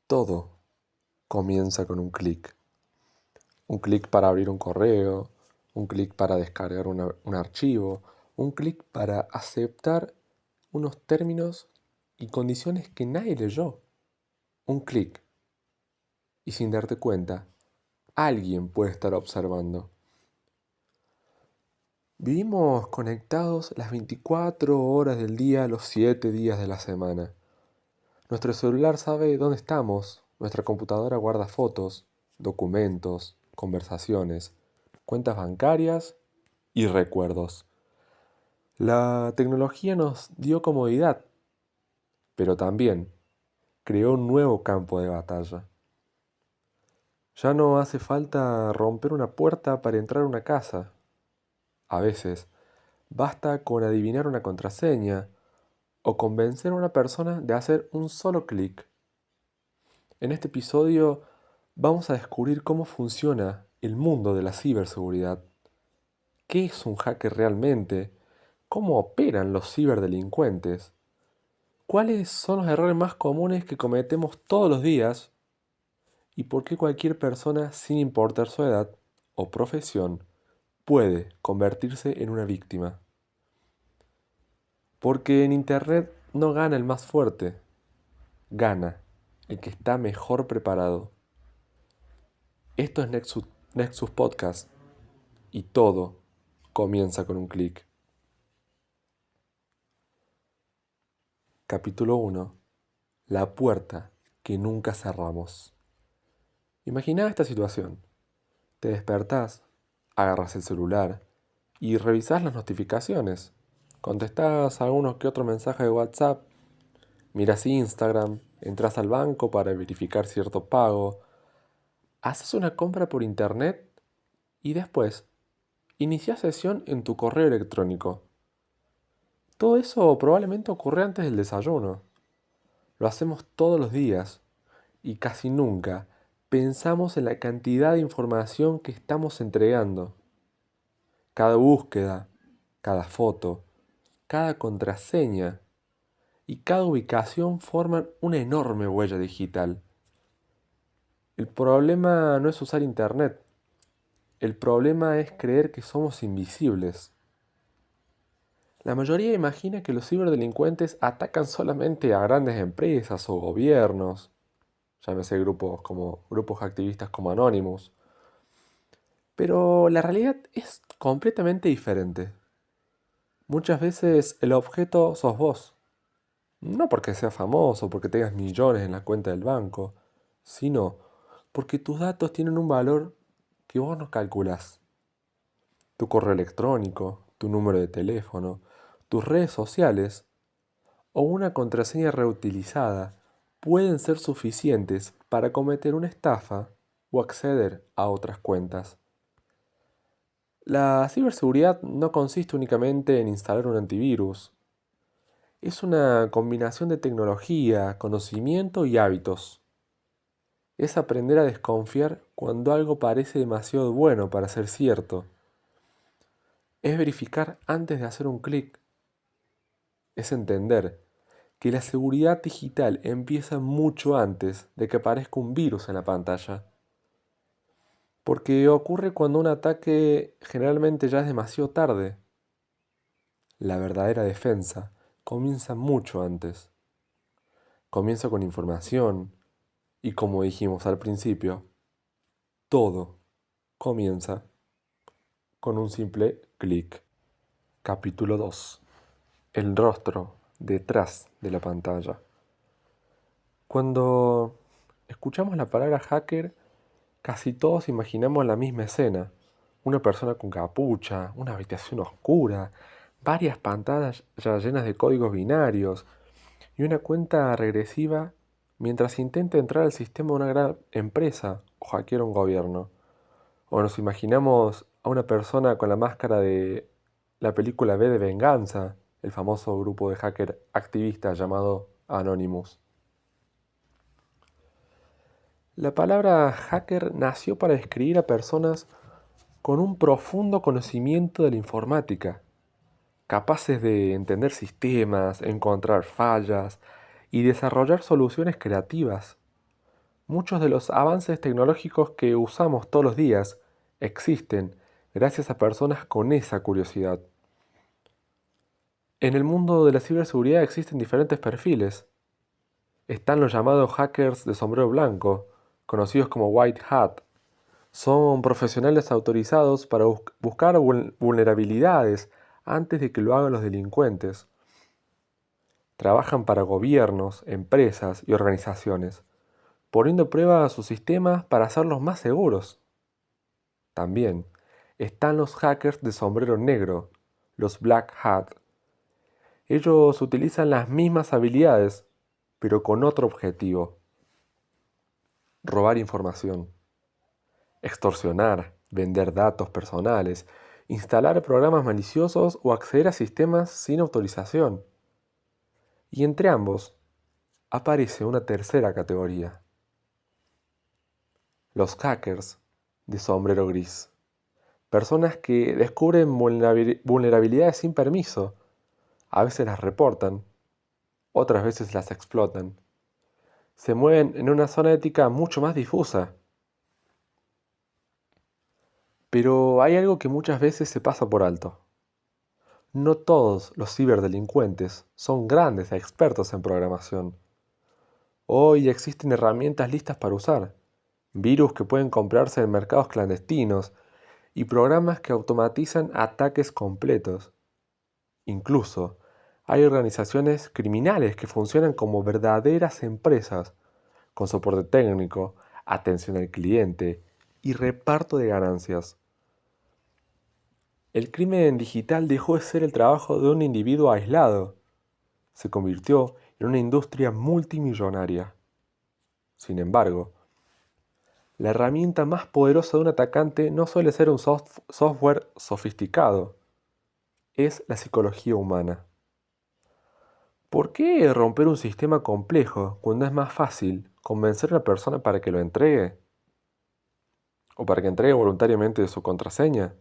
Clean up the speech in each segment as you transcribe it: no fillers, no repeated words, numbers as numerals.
Todo comienza con un clic. Un clic para abrir un correo, un clic para descargar un archivo, un clic para aceptar unos términos y condiciones que nadie leyó. Un clic. Y sin darte cuenta, alguien puede estar observando. Vivimos conectados las 24 horas del día, los 7 días de la semana. Nuestro celular sabe dónde estamos, nuestra computadora guarda fotos, documentos, conversaciones, cuentas bancarias y recuerdos. La tecnología nos dio comodidad, pero también creó un nuevo campo de batalla. Ya no hace falta romper una puerta para entrar a una casa. A veces, basta con adivinar una contraseña o convencer a una persona de hacer un solo clic. En este episodio vamos a descubrir cómo funciona el mundo de la ciberseguridad. ¿Qué es un hacker realmente? ¿Cómo operan los ciberdelincuentes? ¿Cuáles son los errores más comunes que cometemos todos los días? ¿Y por qué cualquier persona, sin importar su edad o profesión, puede convertirse en una víctima? Porque en Internet no gana el más fuerte, gana el que está mejor preparado. Esto es Nexus Podcast y todo comienza con un clic. Capítulo 1. La puerta que nunca cerramos. Imagina esta situación. Te despertás, agarras el celular y revisás las notificaciones. Contestás algunos que otro mensaje de WhatsApp, miras Instagram, entras al banco para verificar cierto pago, haces una compra por internet y después iniciás sesión en tu correo electrónico. Todo eso probablemente ocurre antes del desayuno. Lo hacemos todos los días y casi nunca pensamos en la cantidad de información que estamos entregando. Cada búsqueda, cada foto, cada contraseña y cada ubicación forman una enorme huella digital. El problema no es usar Internet, el problema es creer que somos invisibles. La mayoría imagina que los ciberdelincuentes atacan solamente a grandes empresas o gobiernos, llámese grupos como grupos activistas como Anonymous. Pero la realidad es completamente diferente. Muchas veces el objeto sos vos. No porque seas famoso, porque tengas millones en la cuenta del banco, sino porque tus datos tienen un valor que vos no calculás. Tu correo electrónico, tu número de teléfono, tus redes sociales o una contraseña reutilizada pueden ser suficientes para cometer una estafa o acceder a otras cuentas. La ciberseguridad no consiste únicamente en instalar un antivirus. Es una combinación de tecnología, conocimiento y hábitos. Es aprender a desconfiar cuando algo parece demasiado bueno para ser cierto. Es verificar antes de hacer un clic. Es entender que la seguridad digital empieza mucho antes de que aparezca un virus en la pantalla. Porque ocurre cuando un ataque generalmente ya es demasiado tarde. La verdadera defensa comienza mucho antes. Comienza con información y, como dijimos al principio, todo comienza con un simple clic. Capítulo 2. El rostro detrás de la pantalla. Cuando escuchamos la palabra hacker, casi todos imaginamos la misma escena. Una persona con capucha, una habitación oscura, varias pantallas ya llenas de códigos binarios y una cuenta regresiva mientras intenta entrar al sistema de una gran empresa o hackear un gobierno. O nos imaginamos a una persona con la máscara de la película V de Venganza, el famoso grupo de hacker activistas llamado Anonymous. La palabra hacker nació para describir a personas con un profundo conocimiento de la informática, capaces de entender sistemas, encontrar fallas y desarrollar soluciones creativas. Muchos de los avances tecnológicos que usamos todos los días existen gracias a personas con esa curiosidad. En el mundo de la ciberseguridad existen diferentes perfiles. Están los llamados hackers de sombrero blanco, conocidos como White Hat. Son profesionales autorizados para buscar vulnerabilidades antes de que lo hagan los delincuentes. Trabajan para gobiernos, empresas y organizaciones, poniendo a prueba sus sistemas para hacerlos más seguros. También están los hackers de sombrero negro, los Black Hat. Ellos utilizan las mismas habilidades, pero con otro objetivo: robar información, extorsionar, vender datos personales, instalar programas maliciosos o acceder a sistemas sin autorización. Y entre ambos aparece una tercera categoría: los hackers de sombrero gris. Personas que descubren vulnerabilidades sin permiso. A veces las reportan, otras veces las explotan. Se mueven en una zona ética mucho más difusa. Pero hay algo que muchas veces se pasa por alto. No todos los ciberdelincuentes son grandes expertos en programación. Hoy existen herramientas listas para usar, virus que pueden comprarse en mercados clandestinos y programas que automatizan ataques completos. Incluso hay organizaciones criminales que funcionan como verdaderas empresas, con soporte técnico, atención al cliente y reparto de ganancias. El crimen digital dejó de ser el trabajo de un individuo aislado. Se convirtió en una industria multimillonaria. Sin embargo, la herramienta más poderosa de un atacante no suele ser un software sofisticado, es la psicología humana. ¿Por qué romper un sistema complejo cuando es más fácil convencer a una persona para que lo entregue? ¿O para que entregue voluntariamente su contraseña?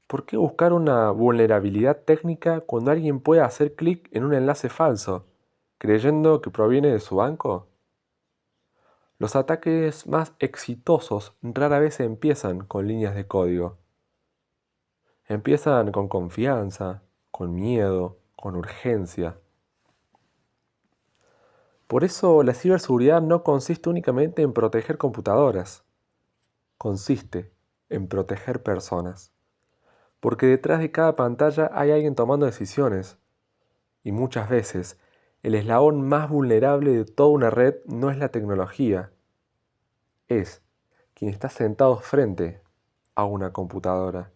¿Por qué buscar una vulnerabilidad técnica cuando alguien puede hacer clic en un enlace falso, creyendo que proviene de su banco? Los ataques más exitosos rara vez empiezan con líneas de código. Empiezan con confianza, con miedo, con urgencia. Por eso la ciberseguridad no consiste únicamente en proteger computadoras, consiste en proteger personas. Porque detrás de cada pantalla hay alguien tomando decisiones, y muchas veces el eslabón más vulnerable de toda una red no es la tecnología, es quien está sentado frente a una computadora.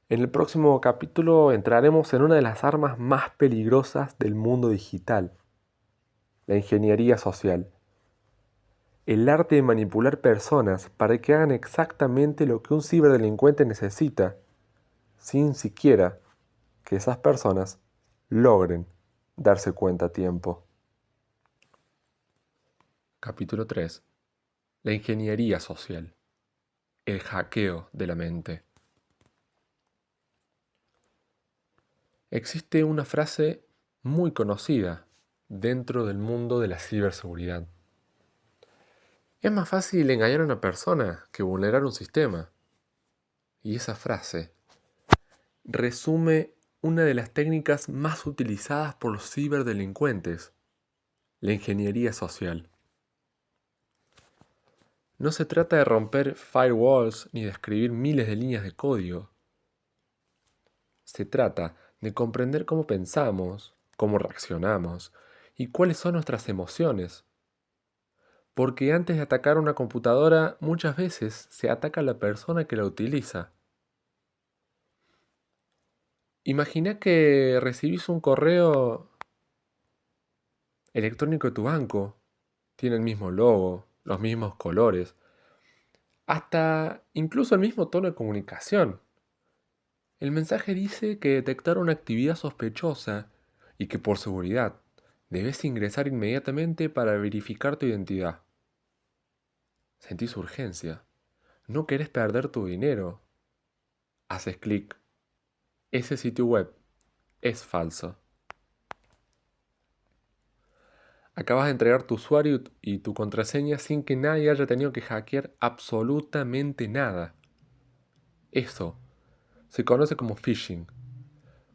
En el próximo capítulo entraremos en una de las armas más peligrosas del mundo digital, la ingeniería social. El arte de manipular personas para que hagan exactamente lo que un ciberdelincuente necesita, sin siquiera que esas personas logren darse cuenta a tiempo. Capítulo 3. La ingeniería social. El hackeo de la mente. Existe una frase muy conocida dentro del mundo de la ciberseguridad. Es más fácil engañar a una persona que vulnerar un sistema. Y esa frase resume una de las técnicas más utilizadas por los ciberdelincuentes, la ingeniería social. No se trata de romper firewalls ni de escribir miles de líneas de código. Se trata de comprender cómo pensamos, cómo reaccionamos y cuáles son nuestras emociones. Porque antes de atacar una computadora, muchas veces se ataca a la persona que la utiliza. Imagina que recibís un correo electrónico de tu banco. Tiene el mismo logo, los mismos colores, hasta incluso el mismo tono de comunicación. El mensaje dice que detectaron una actividad sospechosa y que por seguridad debes ingresar inmediatamente para verificar tu identidad. Sentís urgencia. No querés perder tu dinero. Haces clic. Ese sitio web es falso. Acabas de entregar tu usuario y tu contraseña sin que nadie haya tenido que hackear absolutamente nada. Eso se conoce como phishing,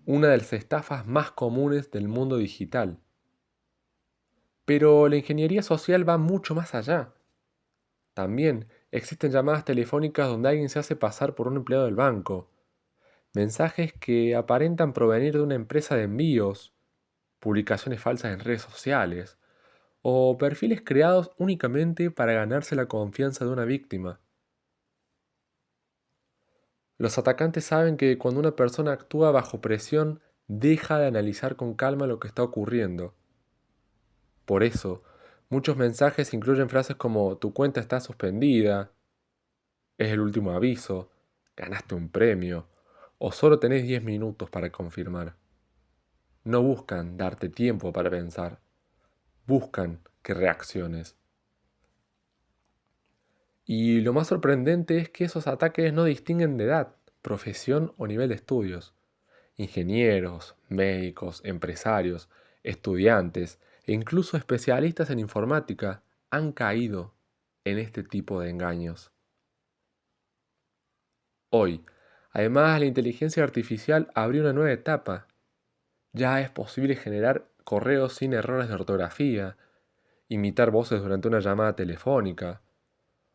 una de las estafas más comunes del mundo digital. Pero la ingeniería social va mucho más allá. También existen llamadas telefónicas donde alguien se hace pasar por un empleado del banco, mensajes que aparentan provenir de una empresa de envíos, publicaciones falsas en redes sociales, o perfiles creados únicamente para ganarse la confianza de una víctima. Los atacantes saben que cuando una persona actúa bajo presión, deja de analizar con calma lo que está ocurriendo. Por eso, muchos mensajes incluyen frases como tu cuenta está suspendida, es el último aviso, ganaste un premio, o solo tenés 10 minutos para confirmar. No buscan darte tiempo para pensar, buscan que reacciones. Y lo más sorprendente es que esos ataques no distinguen de edad, profesión o nivel de estudios. Ingenieros, médicos, empresarios, estudiantes e incluso especialistas en informática han caído en este tipo de engaños. Hoy, además, la inteligencia artificial abrió una nueva etapa. Ya es posible generar correos sin errores de ortografía, imitar voces durante una llamada telefónica,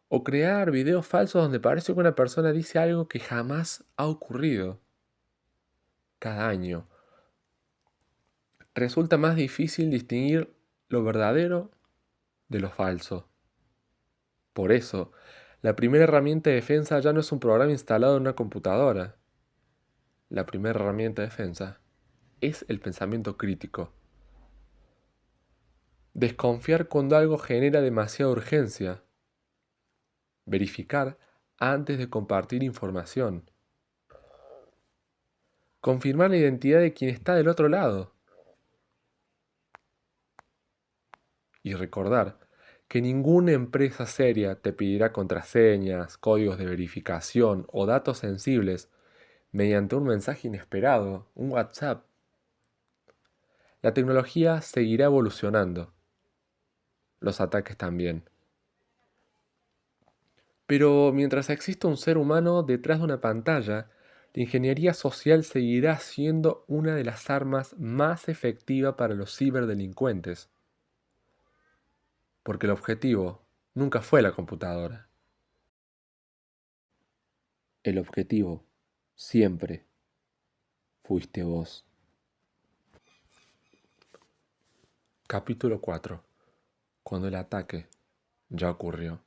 o crear videos falsos donde parece que una persona dice algo que jamás ha ocurrido. Cada año resulta más difícil distinguir lo verdadero de lo falso. Por eso, la primera herramienta de defensa ya no es un programa instalado en una computadora. La primera herramienta de defensa es el pensamiento crítico. Desconfiar cuando algo genera demasiada urgencia. Verificar antes de compartir información. Confirmar la identidad de quien está del otro lado. Y recordar que ninguna empresa seria te pedirá contraseñas, códigos de verificación o datos sensibles mediante un mensaje inesperado, un WhatsApp. La tecnología seguirá evolucionando, los ataques también. Pero mientras exista un ser humano detrás de una pantalla, la ingeniería social seguirá siendo una de las armas más efectivas para los ciberdelincuentes, porque el objetivo nunca fue la computadora. El objetivo siempre fuiste vos. Capítulo 4. Cuando el ataque ya ocurrió.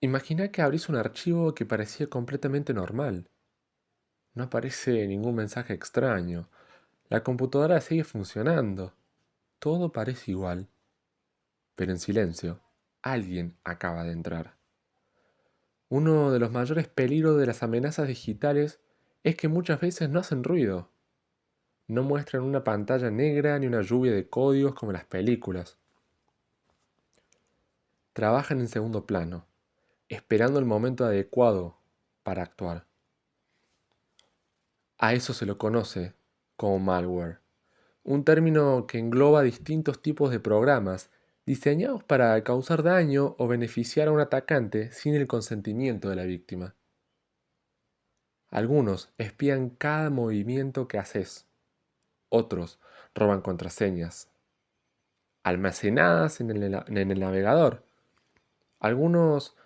Imagina que abrís un archivo que parecía completamente normal. No aparece ningún mensaje extraño. La computadora sigue funcionando. Todo parece igual. Pero en silencio, alguien acaba de entrar. Uno de los mayores peligros de las amenazas digitales es que muchas veces no hacen ruido. No muestran una pantalla negra ni una lluvia de códigos como en las películas. Trabajan en segundo plano, esperando el momento adecuado para actuar. A eso se lo conoce como malware, un término que engloba distintos tipos de programas diseñados para causar daño o beneficiar a un atacante sin el consentimiento de la víctima. Algunos espían cada movimiento que haces, otros roban contraseñas, almacenadas en el navegador. Algunos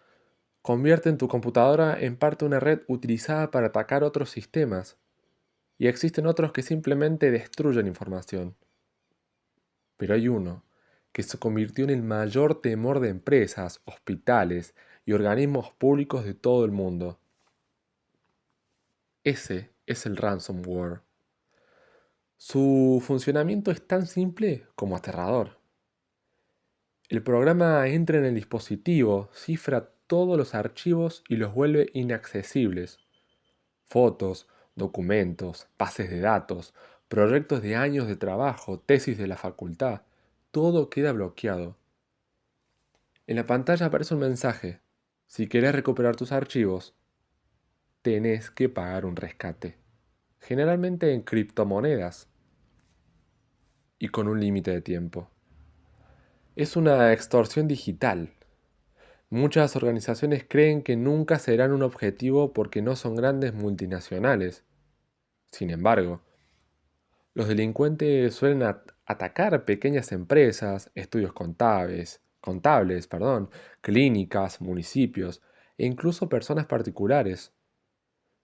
convierten tu computadora en parte de una red utilizada para atacar otros sistemas, y existen otros que simplemente destruyen información. Pero hay uno que se convirtió en el mayor temor de empresas, hospitales y organismos públicos de todo el mundo. Ese es el ransomware. Su funcionamiento es tan simple como aterrador. El programa entra en el dispositivo, cifra todos los archivos y los vuelve inaccesibles. Fotos, documentos, bases de datos, proyectos de años de trabajo, tesis de la facultad, todo queda bloqueado. En la pantalla aparece un mensaje. Si querés recuperar tus archivos, tenés que pagar un rescate. Generalmente en criptomonedas. y con un límite de tiempo. Es una extorsión digital. Muchas organizaciones creen que nunca serán un objetivo porque no son grandes multinacionales. Sin embargo, los delincuentes suelen atacar pequeñas empresas, estudios contables, clínicas, municipios e incluso personas particulares.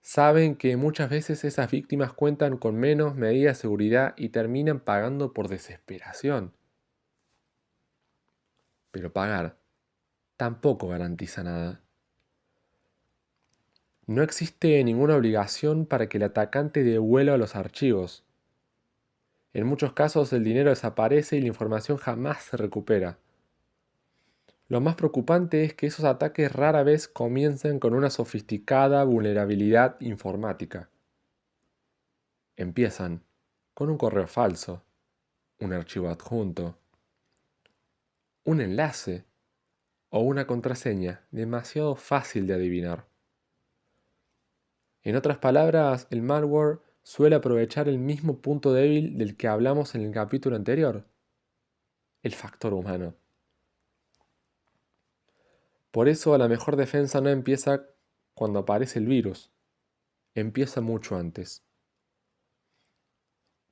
Saben que muchas veces esas víctimas cuentan con menos medidas de seguridad y terminan pagando por desesperación. Pero pagar tampoco garantiza nada. No existe ninguna obligación para que el atacante devuelva los archivos. En muchos casos el dinero desaparece y la información jamás se recupera. Lo más preocupante es que esos ataques rara vez comienzan con una sofisticada vulnerabilidad informática. Empiezan con un correo falso, un archivo adjunto, un enlace o una contraseña demasiado fácil de adivinar. En otras palabras, el malware suele aprovechar el mismo punto débil del que hablamos en el capítulo anterior, el factor humano. Por eso la mejor defensa no empieza cuando aparece el virus, empieza mucho antes.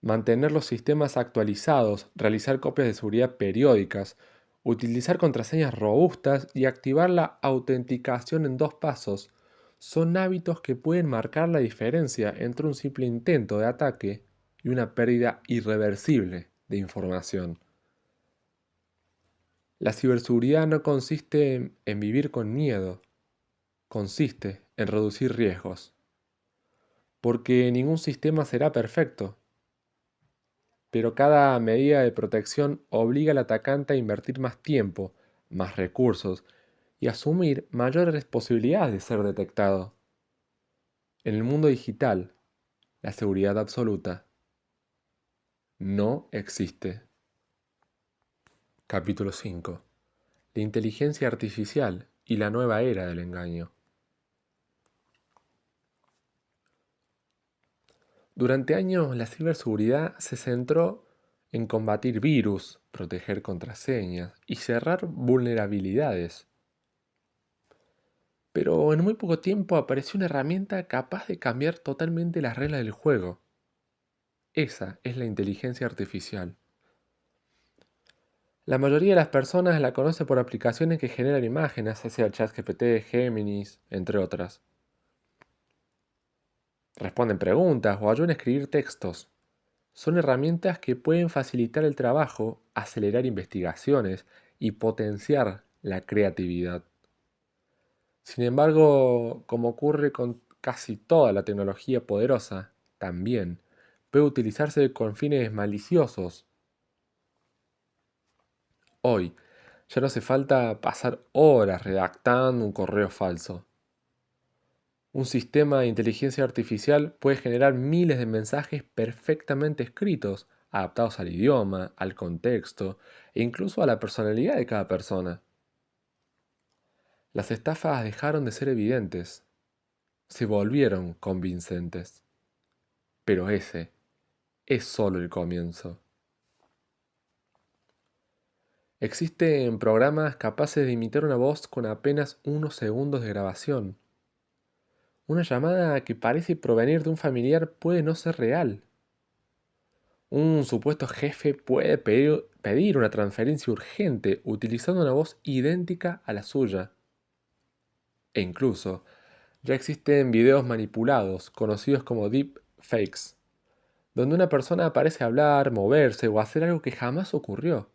Mantener los sistemas actualizados, realizar copias de seguridad periódicas, utilizar contraseñas robustas y activar la autenticación en 2 pasos son hábitos que pueden marcar la diferencia entre un simple intento de ataque y una pérdida irreversible de información. La ciberseguridad no consiste en vivir con miedo, consiste en reducir riesgos, porque ningún sistema será perfecto, pero cada medida de protección obliga al atacante a invertir más tiempo, más recursos y asumir mayores posibilidades de ser detectado. En el mundo digital, la seguridad absoluta no existe. Capítulo 5. La inteligencia artificial y la nueva era del engaño. Durante años, la ciberseguridad se centró en combatir virus, proteger contraseñas y cerrar vulnerabilidades. Pero en muy poco tiempo apareció una herramienta capaz de cambiar totalmente las reglas del juego. Esa es la inteligencia artificial. La mayoría de las personas la conoce por aplicaciones que generan imágenes, ya sea ChatGPT, Géminis, entre otras. Responden preguntas o ayudan a escribir textos. Son herramientas que pueden facilitar el trabajo, acelerar investigaciones y potenciar la creatividad. Sin embargo, como ocurre con casi toda la tecnología poderosa, también puede utilizarse con fines maliciosos. Hoy, ya no hace falta pasar horas redactando un correo falso. Un sistema de inteligencia artificial puede generar miles de mensajes perfectamente escritos, adaptados al idioma, al contexto e incluso a la personalidad de cada persona. Las estafas dejaron de ser evidentes, se volvieron convincentes. Pero ese es solo el comienzo. Existen programas capaces de imitar una voz con apenas unos segundos de grabación. Una llamada que parece provenir de un familiar puede no ser real. Un supuesto jefe puede pedir una transferencia urgente utilizando una voz idéntica a la suya. E incluso, ya existen videos manipulados, conocidos como deepfakes, donde una persona parece hablar, moverse o hacer algo que jamás ocurrió.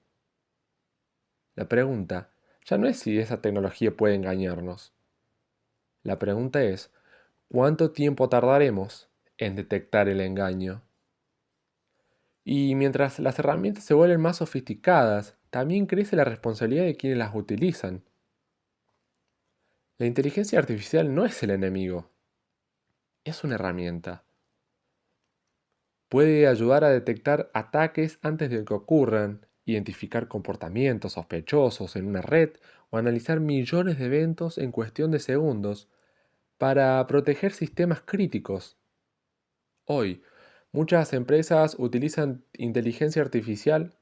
La pregunta ya no es si esa tecnología puede engañarnos. La pregunta es, ¿cuánto tiempo tardaremos en detectar el engaño? Y mientras las herramientas se vuelven más sofisticadas, también crece la responsabilidad de quienes las utilizan. La inteligencia artificial no es el enemigo, es una herramienta. Puede ayudar a detectar ataques antes de que ocurran, identificar comportamientos sospechosos en una red o analizar millones de eventos en cuestión de segundos para proteger sistemas críticos. Hoy, Muchas empresas utilizan inteligencia artificial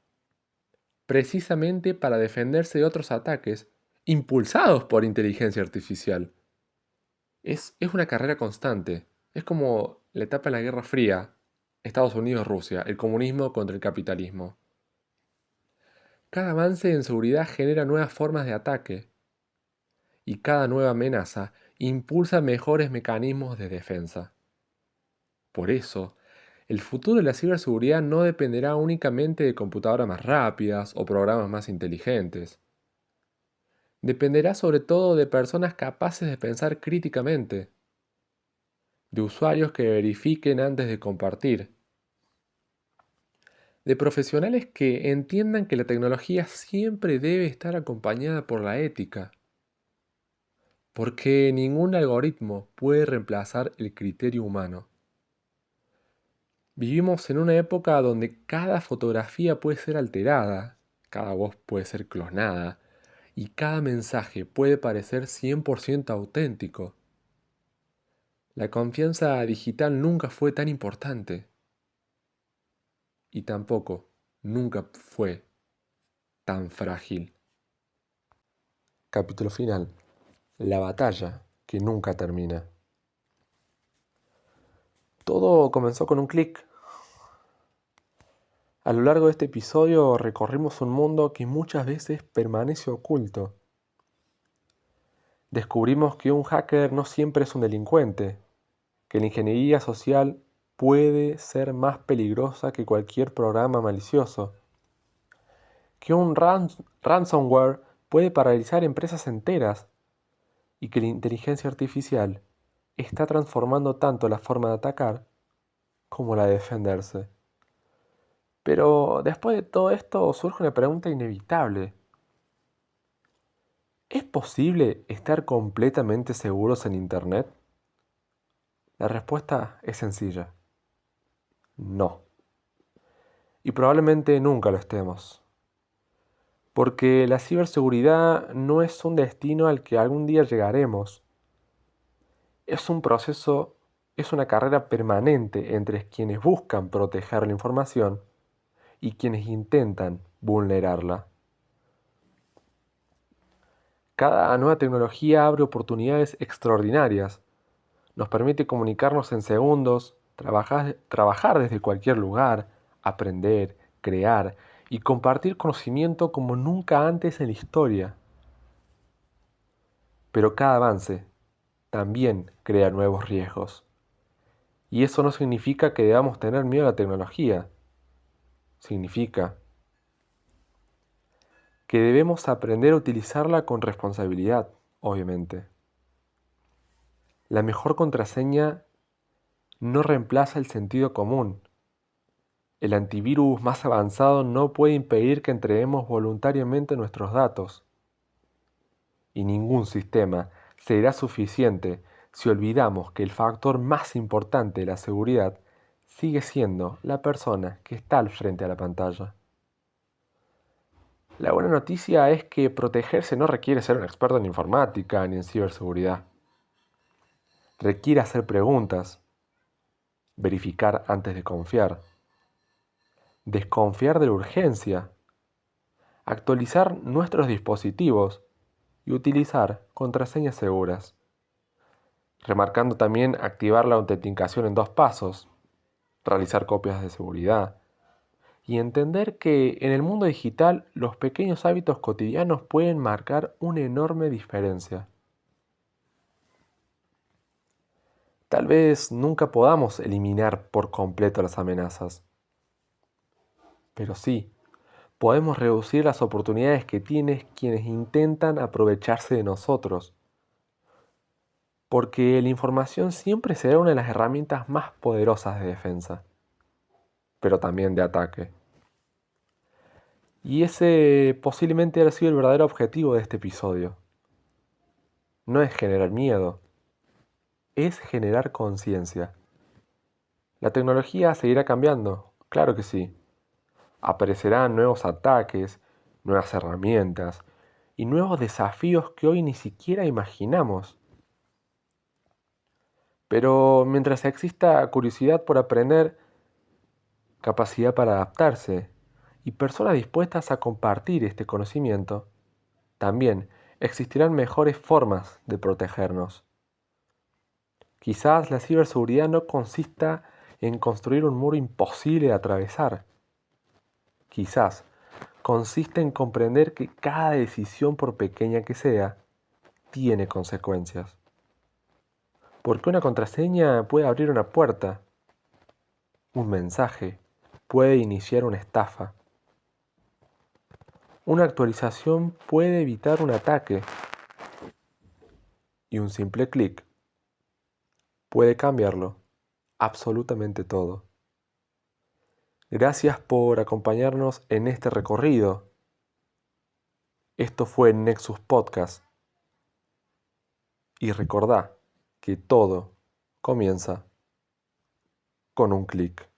precisamente para defenderse de otros ataques impulsados por inteligencia artificial. Es una carrera constante. Es como la etapa de la Guerra Fría, Estados Unidos-Rusia, el comunismo contra el capitalismo. Cada avance en seguridad genera nuevas formas de ataque y cada nueva amenaza impulsa mejores mecanismos de defensa. Por eso, el futuro de la ciberseguridad no dependerá únicamente de computadoras más rápidas o programas más inteligentes. Dependerá sobre todo de personas capaces de pensar críticamente, de usuarios que verifiquen antes de compartir, de profesionales que entiendan que la tecnología siempre debe estar acompañada por la ética, porque ningún algoritmo puede reemplazar el criterio humano. Vivimos en una época donde cada fotografía puede ser alterada, cada voz puede ser clonada y cada mensaje puede parecer 100% auténtico. La confianza digital nunca fue tan importante y tampoco nunca fue tan frágil. Capítulo final. La batalla que nunca termina. Todo comenzó con un clic. A lo largo de este episodio recorrimos un mundo que muchas veces permanece oculto. Descubrimos que un hacker no siempre es un delincuente, que la ingeniería social puede ser más peligrosa que cualquier programa malicioso, que un ransomware puede paralizar empresas enteras y que la inteligencia artificial está transformando tanto la forma de atacar como la de defenderse. Pero después de todo esto surge una pregunta inevitable. ¿Es posible estar completamente seguros en Internet? La respuesta es sencilla. No. Y probablemente nunca lo estemos. Porque la ciberseguridad no es un destino al que algún día llegaremos. Es un proceso, es una carrera permanente entre quienes buscan proteger la información y quienes intentan vulnerarla. Cada nueva tecnología abre oportunidades extraordinarias. Nos permite comunicarnos en segundos, trabajar desde cualquier lugar, aprender, crear y compartir conocimiento como nunca antes en la historia. Pero cada avance también crea nuevos riesgos. Y eso no significa que debamos tener miedo a la tecnología. Significa que debemos aprender a utilizarla con responsabilidad, obviamente. La mejor contraseña no reemplaza el sentido común. El antivirus más avanzado no puede impedir que entreguemos voluntariamente nuestros datos. Y ningún sistema será suficiente si olvidamos que el factor más importante de la seguridad sigue siendo la persona que está al frente de la pantalla. La buena noticia es que protegerse no requiere ser un experto en informática ni en ciberseguridad. Requiere hacer preguntas, verificar antes de confiar, desconfiar de la urgencia, actualizar nuestros dispositivos y utilizar contraseñas seguras. Remarcando también activar la autenticación en 2 pasos, realizar copias de seguridad y entender que en el mundo digital los pequeños hábitos cotidianos pueden marcar una enorme diferencia. Tal vez nunca podamos eliminar por completo las amenazas, pero sí, podemos reducir las oportunidades que tienen quienes intentan aprovecharse de nosotros, porque la información siempre será una de las herramientas más poderosas de defensa, pero también de ataque. Y ese posiblemente haya sido el verdadero objetivo de este episodio. No es generar miedo, es generar conciencia. La tecnología seguirá cambiando, claro que sí. Aparecerán nuevos ataques, nuevas herramientas y nuevos desafíos que hoy ni siquiera imaginamos. Pero mientras exista curiosidad por aprender, capacidad para adaptarse y personas dispuestas a compartir este conocimiento, también existirán mejores formas de protegernos. Quizás la ciberseguridad no consista en construir un muro imposible de atravesar. Quizás consiste en comprender que cada decisión, por pequeña que sea, tiene consecuencias. Porque una contraseña puede abrir una puerta, un mensaje puede iniciar una estafa, una actualización puede evitar un ataque y un simple clic puede cambiarlo absolutamente todo. Gracias por acompañarnos en este recorrido. Esto fue Nexus Podcast. Y recordá que todo comienza con un clic.